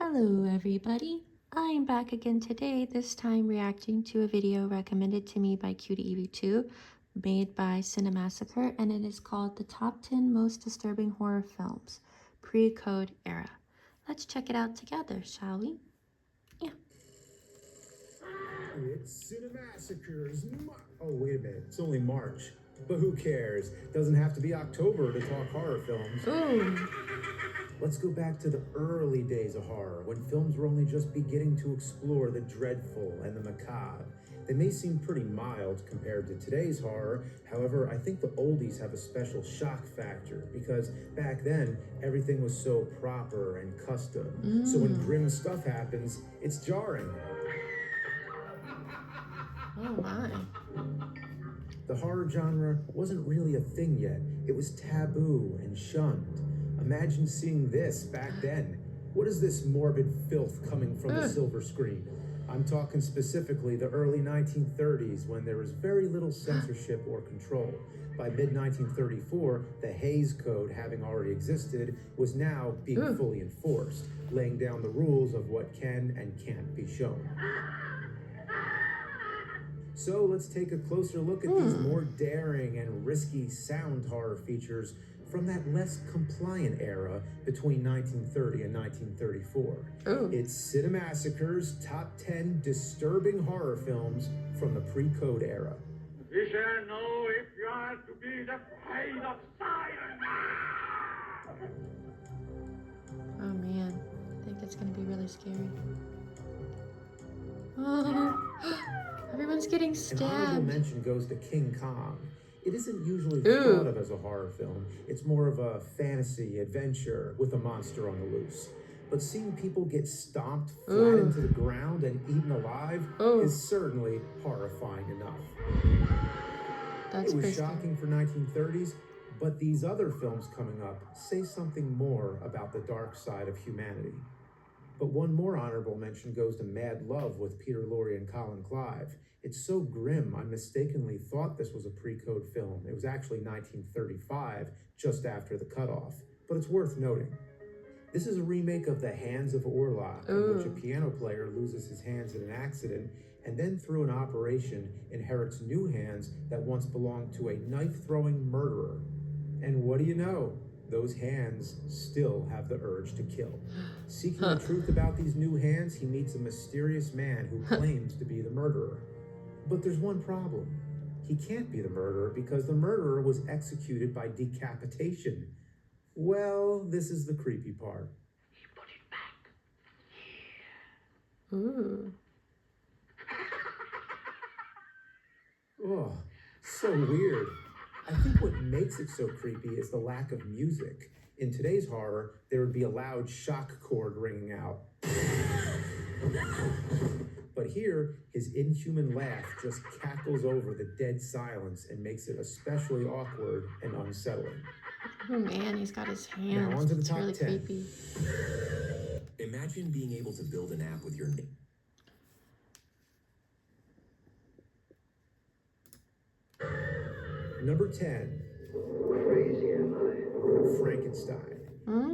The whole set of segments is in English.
Hello everybody, I am back again today, this time reacting to a video recommended to me by CutieEvie2, made by Cinemassacre, and it is called The Top 10 Most Disturbing Horror Films, Pre-Code Era. Let's check it out together, shall we? Yeah. It's Cinemassacre's oh, wait a minute, it's only March. But who cares? Doesn't have to be October to talk horror films. Ooh. Let's go back to the early days of horror, when films were only just beginning to explore the dreadful and the macabre. They may seem pretty mild compared to today's horror. However, I think the oldies have a special shock factor because back then, everything was so proper and custom. So when grim stuff happens, it's jarring. Oh my. The horror genre wasn't really a thing yet. It was taboo and shunned. Imagine seeing this back then. What is this morbid filth coming from the silver screen? I'm talking specifically the early 1930s, when there was very little censorship or control. By mid-1934, the Hays Code, having already existed, was now being fully enforced, laying down the rules of what can and can't be shown. So let's take a closer look at these more daring and risky sound horror features from that less compliant era between 1930 and 1934. It's Cinemassacre's top 10 disturbing horror films from the pre-code era. We shall know if you are to be afraid of silence. Oh man, I think it's gonna be really scary. Oh. Everyone's getting An honorable stabbed. mention goes to King Kong. It isn't usually thought of as a horror film. It's more of a fantasy adventure with a monster on the loose. But seeing people get stomped flat into the ground and eaten alive is certainly horrifying enough. That's it was shocking for 1930s, but these other films coming up say something more about the dark side of humanity. But one more honorable mention goes to Mad Love with Peter Lorre and Colin Clive. It's so grim, I mistakenly thought this was a pre-code film. It was actually 1935, just after the cutoff. But it's worth noting. This is a remake of The Hands of Orlok, in which a piano player loses his hands in an accident, and then through an operation inherits new hands that once belonged to a knife-throwing murderer. And what do you know? Those hands still have the urge to kill. Seeking the truth about these new hands, he meets a mysterious man who claims to be the murderer. But there's one problem. He can't be the murderer because the murderer was executed by decapitation. Well, this is the creepy part. He put it back here. Oh, so weird. I think what makes it so creepy is the lack of music. In today's horror, there would be a loud shock chord ringing out. But here, his inhuman laugh just cackles over the dead silence and makes it especially awkward and unsettling. Oh man, he's got his hands. Now on to the it's top really 10. creepy. Imagine being able to build an app with your name. Number 10. Crazy am I? Frankenstein.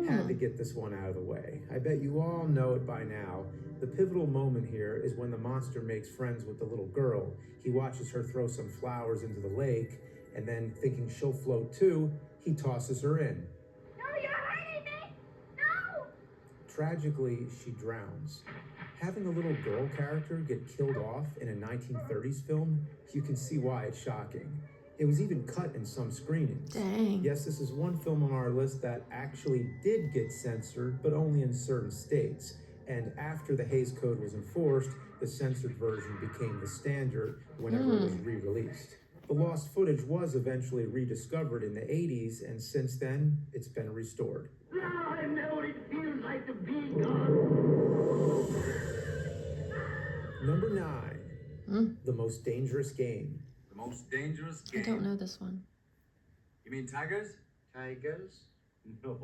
Had to get this one out of the way. I bet you all know it by now. The pivotal moment here is when the monster makes friends with the little girl. He watches her throw some flowers into the lake, and then thinking she'll float too, he tosses her in. No, you're hurting me! No! Tragically, she drowns. Having a little girl character get killed off in a 1930s film, you can see why it's shocking. It was even cut in some screenings. Dang. Yes, this is one film on our list that actually did get censored, but only in certain states. And after the Hays Code was enforced, the censored version became the standard whenever it was re-released. The lost footage was eventually rediscovered in the 80s, and since then, it's been restored. Now I know what it feels like to be gone. Number 9, The Most Dangerous Game. The most dangerous I game. don't know this one. You mean tigers? Tigers? No.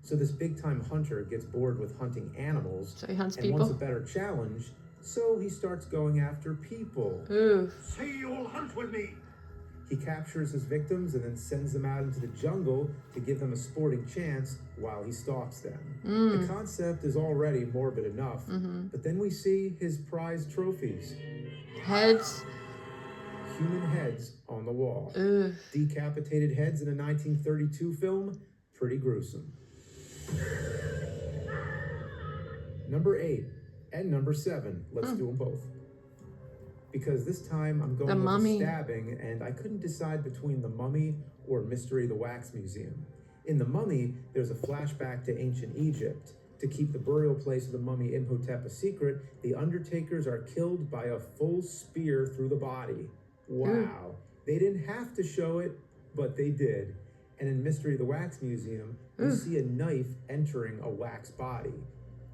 So this big-time hunter gets bored with hunting animals So he hunts and wants a people? better challenge, so he starts going after people. Say you'll hunt with me. He captures his victims and then sends them out into the jungle to give them a sporting chance while he stalks them. The concept is already morbid enough, but then we see his prized trophies. Heads. Human heads on the wall. Ugh. Decapitated heads in a 1932 film, pretty gruesome. Number 8 and number 7. Let's do them both. Because this time I'm going The with Mummy. the stabbing, and I couldn't decide between The Mummy or Mystery of the Wax Museum. In The Mummy, there's a flashback to ancient Egypt. To keep the burial place of the mummy Imhotep a secret, the undertakers are killed by a full spear through the body. Wow. They didn't have to show it, but they did. And in Mystery of the Wax Museum, you see a knife entering a wax body.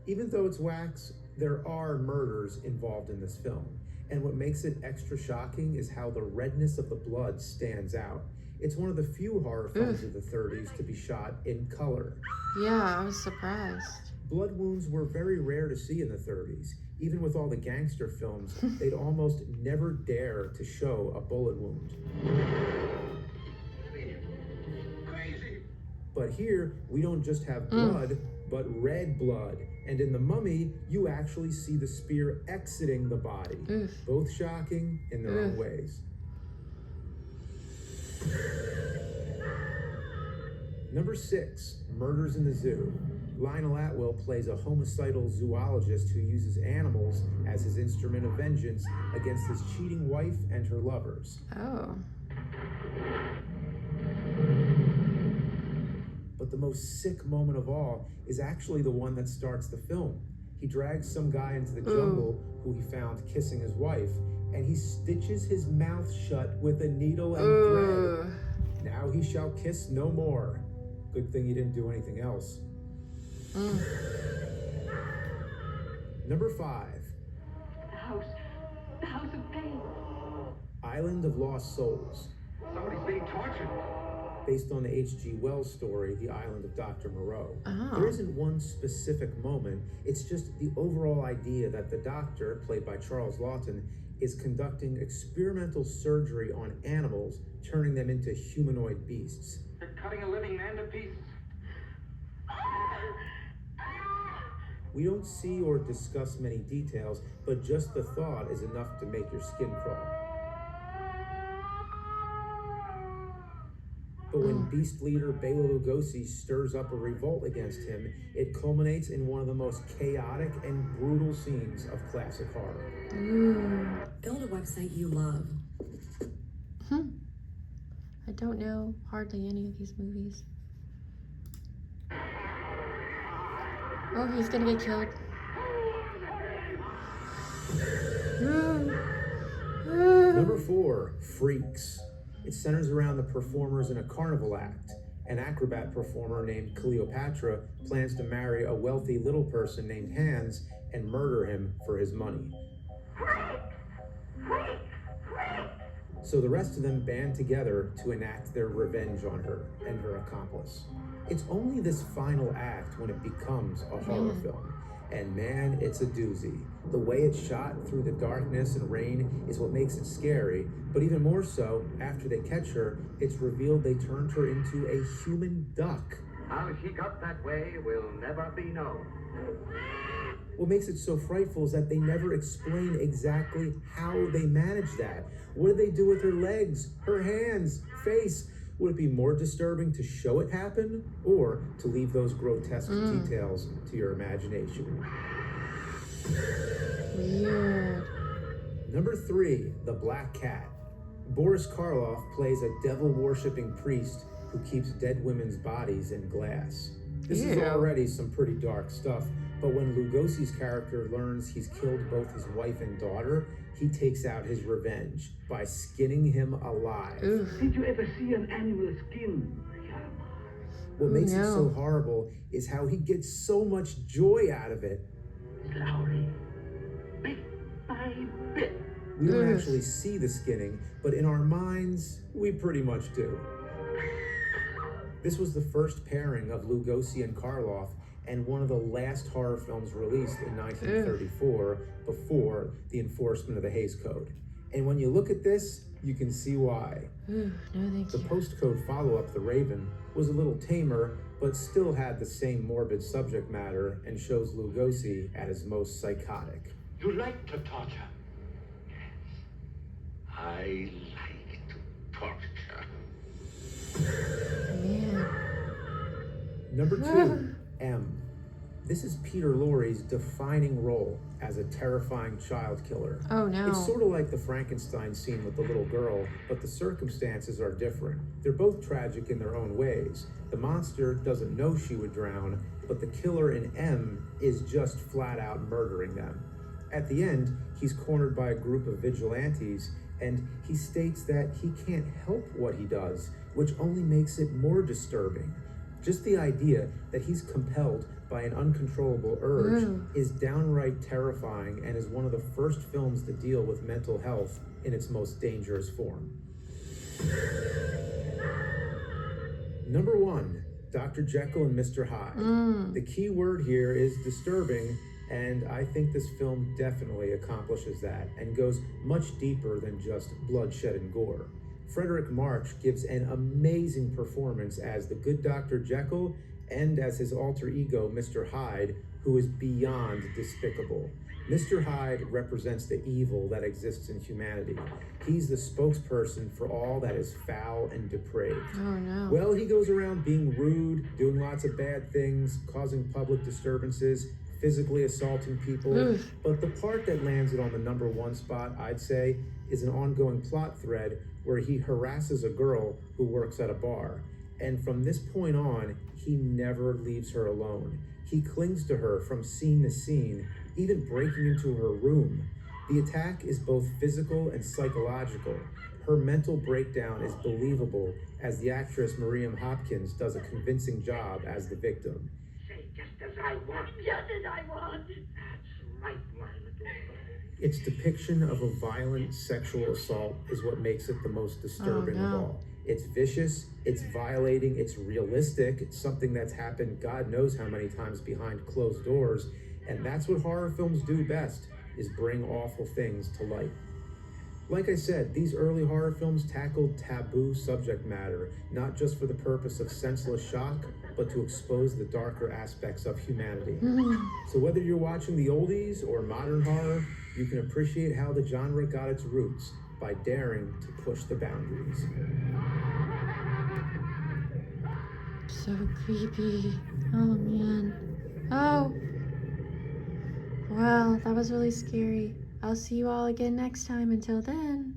Even though it's wax, there are murders involved in this film. And what makes it extra shocking is how the redness of the blood stands out. It's one of the few horror films of the 30s to be shot in color. Yeah, I was surprised. Blood wounds were very rare to see in the 30s. Even with all the gangster films, they'd almost never dare to show a bullet wound. Crazy. But here, we don't just have blood, but red blood. And in The Mummy, you actually see the spear exiting the body. Both shocking in their own ways. Number 6, Murders in the Zoo. Lionel Atwill plays a homicidal zoologist who uses animals as his instrument of vengeance against his cheating wife and her lovers. Oh. But the most sick moment of all is actually the one that starts the film. He drags some guy into the jungle who he found kissing his wife, and he stitches his mouth shut with a needle and thread. Now he shall kiss no more. Good thing he didn't do anything else. Number 5. The house of pain. Island of Lost Souls. Somebody's being tortured. Based on the H.G. Wells story, The Island of Dr. Moreau. Oh. There isn't one specific moment, it's just the overall idea that the doctor, played by Charles Lawton, is conducting experimental surgery on animals, turning them into humanoid beasts. They're cutting a living man to pieces. We don't see or discuss many details, but just the thought is enough to make your skin crawl. But when beast leader Bela Lugosi stirs up a revolt against him, it culminates in one of the most chaotic and brutal scenes of classic horror. Build a website you love. I don't know hardly any of these movies. Oh, he's gonna get killed. Number 4, Freaks. It centers around the performers in a carnival act. An acrobat performer named Cleopatra plans to marry a wealthy little person named Hans and murder him for his money. So the rest of them band together to enact their revenge on her and her accomplice. It's only this final act when it becomes a horror film. And man, it's a doozy. The way it's shot through the darkness and rain is what makes it scary, but even more so, after they catch her, it's revealed they turned her into a human duck. How she got that way will never be known. What makes it so frightful is that they never explain exactly how they managed that. What did they do with her legs, her hands, face? Would it be more disturbing to show it happen, or to leave those grotesque details to your imagination? Weird. Number 3, The Black Cat. Boris Karloff plays a devil-worshipping priest who keeps dead women's bodies in glass. This is already some pretty dark stuff, but when Lugosi's character learns he's killed both his wife and daughter, he takes out his revenge by skinning him alive. Did you ever see an animal skin? What makes it so horrible is how he gets so much joy out of it. Slowly, bit by bit. We don't actually see the skinning, but in our minds, we pretty much do. This was the first pairing of Lugosi and Karloff, and one of the last horror films released in 1934 before the enforcement of the Hays Code. And when you look at this, you can see why. Ooh, no thank The you. postcode follow-up, The Raven, was a little tamer, but still had the same morbid subject matter and shows Lugosi at his most psychotic. You like to torture? Yes. I like to torture. Man. Number 2, M. This is Peter Lorre's defining role as a terrifying child killer. Oh no. It's sort of like the Frankenstein scene with the little girl, but the circumstances are different. They're both tragic in their own ways. The monster doesn't know she would drown, but the killer in M is just flat out murdering them. At the end, he's cornered by a group of vigilantes, and he states that he can't help what he does, which only makes it more disturbing. Just the idea that he's compelled by an uncontrollable urge is downright terrifying and is one of the first films to deal with mental health in its most dangerous form. Number 1, Dr. Jekyll and Mr. Hyde. The key word here is disturbing, and I think this film definitely accomplishes that and goes much deeper than just bloodshed and gore. Frederick March gives an amazing performance as the good Dr. Jekyll and as his alter ego, Mr. Hyde, who is beyond despicable. Mr. Hyde represents the evil that exists in humanity. He's the spokesperson for all that is foul and depraved. Oh no. Well, he goes around being rude, doing lots of bad things, causing public disturbances, physically assaulting people. But the part that lands it on the number 1 spot, I'd say, is an ongoing plot thread where he harasses a girl who works at a bar. And from this point on, he never leaves her alone. He clings to her from scene to scene, even breaking into her room. The attack is both physical and psychological. Her mental breakdown is believable as the actress Miriam Hopkins does a convincing job as the victim. Say just as I want, just as I want. That's right, my little girl. Its depiction of a violent sexual assault is what makes it the most disturbing of all. It's vicious, it's violating, it's realistic, it's something that's happened God knows how many times behind closed doors, and that's what horror films do best, is bring awful things to light. Like I said, these early horror films tackled taboo subject matter, not just for the purpose of senseless shock, but to expose the darker aspects of humanity. So whether you're watching the oldies or modern horror, you can appreciate how the genre got its roots by daring to push the boundaries. So creepy. Oh man. Oh. Well, that was really scary. I'll see you all again next time. Until then.